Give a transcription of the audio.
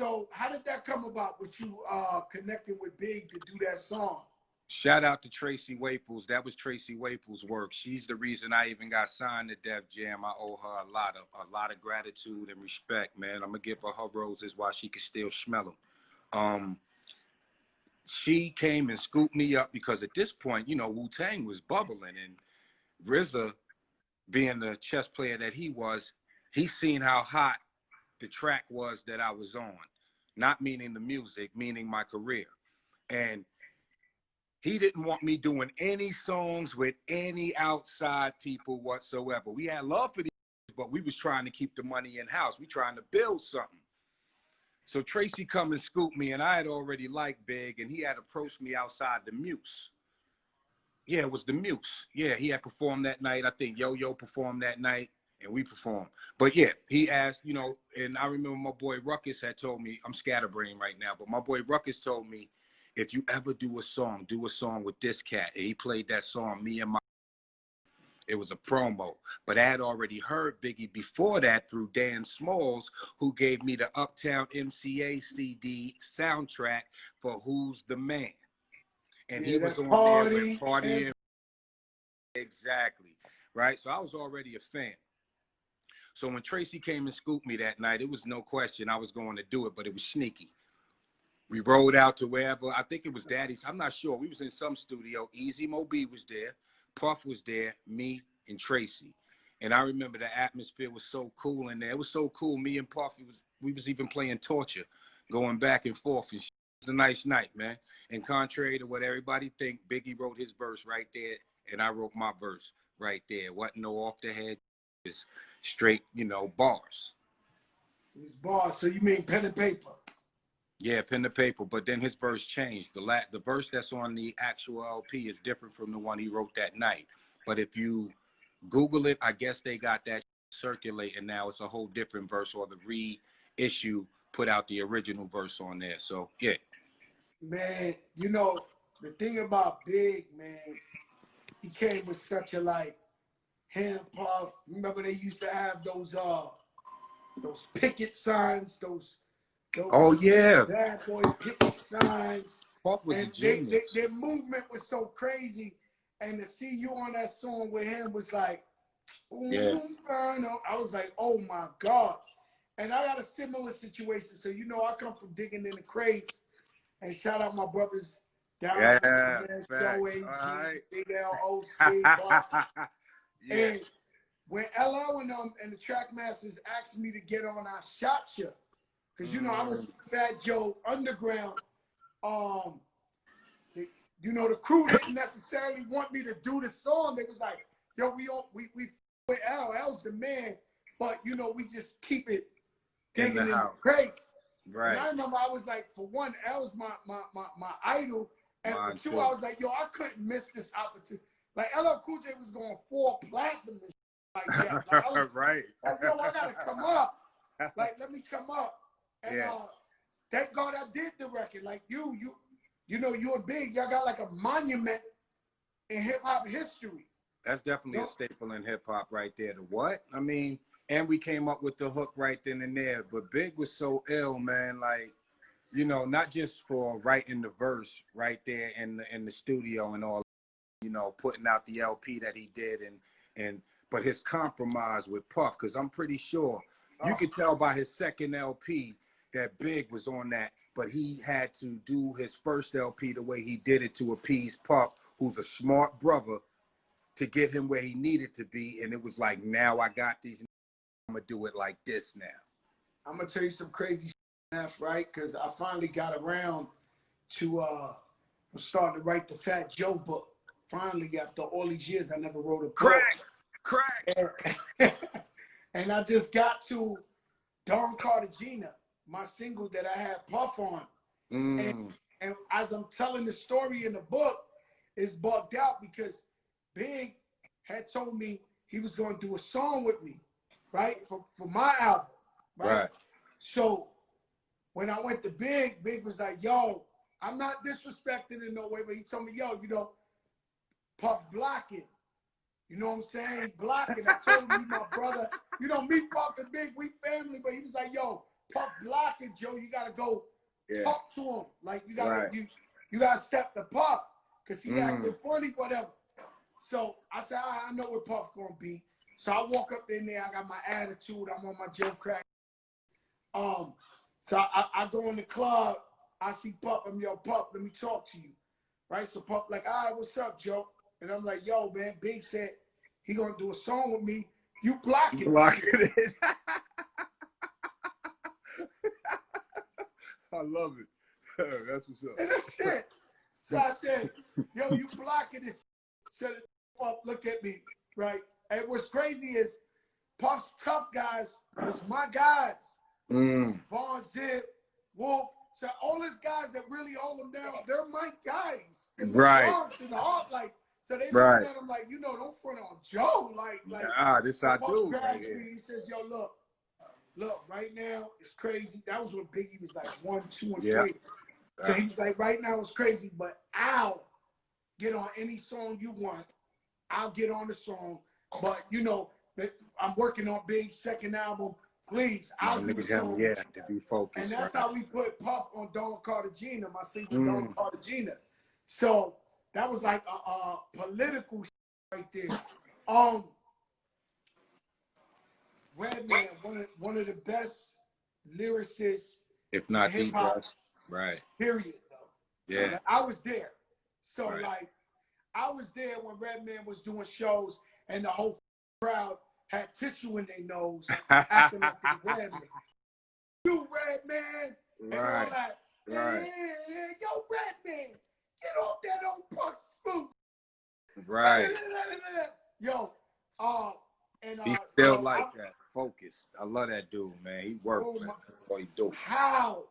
So how did that come about with you connecting with Big to do that song? Shout out to Tracy Waples. That was Tracy Waples' work. She's the reason I even got signed to Def Jam. I owe her a lot of gratitude and respect, man. I'm gonna give her roses while she can still smell them. She came and scooped me up because at this point, you know, Wu-Tang was bubbling, and RZA, being the chess player that he was, he seen how hot the track was that I was on. Not meaning the music, meaning my career. And he didn't want me doing any songs with any outside people whatsoever. We had love for these, but we was trying to keep the money in-house. We trying to build something. So Tracy come and scooped me, and I had already liked Big, and he had approached me outside the Muse. Yeah, it was the Muse. Yeah, he had performed that night. I think Yo-Yo performed that night, and we performed. But yeah, he asked, you know, and I remember my boy Ruckus had told me, I'm scatterbrained right now, but my boy Ruckus told me, if you ever do a song with this cat. And he played that song, Me and My. It was a promo. But I had already heard Biggie before that through Dan Smalls, who gave me the Uptown MCA CD soundtrack for Who's the Man. And Yeah, he was that on there with party. Party and exactly. Right? So I was already a fan. So when Tracy came and scooped me that night, it was no question I was going to do it, but it was sneaky. We rode out to wherever. I think it was Daddy's. I'm not sure. We was in some studio. Easy Mo B was there. Puff was there. Me and Tracy. And I remember the atmosphere was so cool in there. It was so cool. Me and Puff, we was even playing Torture, going back and forth. And it was a nice night, man. And contrary to what everybody think, Biggie wrote his verse right there, and I wrote my verse right there. Wasn't no off the head. It's straight, you know, bars. It was bars. So you mean pen and paper? Yeah, pen to paper, but then his verse changed. The verse that's on the actual LP is different from the one he wrote that night. But if you Google it, I guess they got that circulating now. It's a whole different verse, or the reissue put out the original verse on there. So, yeah. Man, you know, the thing about Big, man, he came with such a, like, him, Puff. Remember they used to have those picket signs, those Oh, yeah. bad boy picket signs. Puff was a And genius. their movement was so crazy. And to see you on that song with him was like, Yeah. I was like, oh my God. And I got a similar situation. So, you know, I come from digging in the crates. And shout out my brothers down Yeah. there, Facts. Joe AG, All right. Big LOC, Bob. Yeah. And when LL and the track masters asked me to get on our shot show, because, you know, I was Fat Joe Underground, you know, the crew didn't necessarily want me to do the song. They was like, yo, we with L's the man, but, you know, we just keep it digging in the crates. Right. And I remember I was like, for one, L's my idol. And Mine for two, too. I was like, yo, I couldn't miss this opportunity. Like, LL Cool J was going 4 platinum and like that. Like, I was right. like, yo, I gotta come up. Like, let me come up. And Yeah. thank God I did the record. Like, you know, you're big. Y'all got like a monument in hip hop history. That's definitely a staple in hip hop right there. The what? I mean, and we came up with the hook right then and there. But Big was so ill, man. Like, you know, not just for writing the verse right there in the studio and all, you know, putting out the LP that he did, but his compromise with Puff, because I'm pretty sure you could tell by his second LP that Big was on that, but he had to do his first LP the way he did it to appease Puff, who's a smart brother, to get him where he needed to be. And it was like, now I got these, I'm gonna do it like this now. I'm gonna tell you some crazy stuff, right? Because I finally got around to starting to write the Fat Joe book. Finally, after all these years, I never wrote a book. Crack. And I just got to Don Cartagena, my single that I had Puff on. And as I'm telling the story in the book, it's bugged out because Big had told me he was going to do a song with me, right? For my album, right? So when I went to Big, Big was like, yo, I'm not disrespecting in no way, but he told me, yo, you know, Puff blocking. You know what I'm saying? Blocking. I told him, you my brother. You know, me, Puff, and Big, we family, but he was like, yo, Puff blocking, Joe, you gotta go talk to him. Like you gotta you gotta step the Puff because he's acting funny, whatever. So I said, I know what Puff gonna be. So I walk up in there, I got my attitude, I'm on my Joe Crack. So I go in the club, I see Puff, I'm yo, Puff, let me talk to you. Right? So Puff like, all right, what's up, Joe? And I'm like, yo, man, Big said he gonna do a song with me. You blocking it. I love it. That's what's up. And that's it. So I said, yo, you blocking this. Said Puff, look at me, right? And what's crazy is Puff's tough guys was my guys. Vaughn, Zip, Wolf. So all these guys that really hold them down, they're my guys. In the Bronx, in the heart, like, so they looking at him like, you know, don't front on Joe. Like, this I do. Grabs me, he says, yo, look, right now it's crazy. That was when Biggie was like 1, 2, and 3. So he was like, right now it's crazy, but I'll get on any song you want. I'll get on the song. But, you know, I'm working on Big's second album. Please, I'll do the song. Yeah, to be focused. And that's how we put Puff on Don Cartagena, my single Don Cartagena. So that was like a political right there. Redman, one of the best lyricists, if not the best, right? Period, though. Yeah, so, like, I was there. So like, I was there when Redman was doing shows, and the whole crowd had tissue in their nose, acting like they Redman. You Redman, and all that. Yeah, yo, Redman, get off that old Puff spook. Right. Yo, and he's still so like that, focused. I love that dude, man. He worked, man. That's what he do. How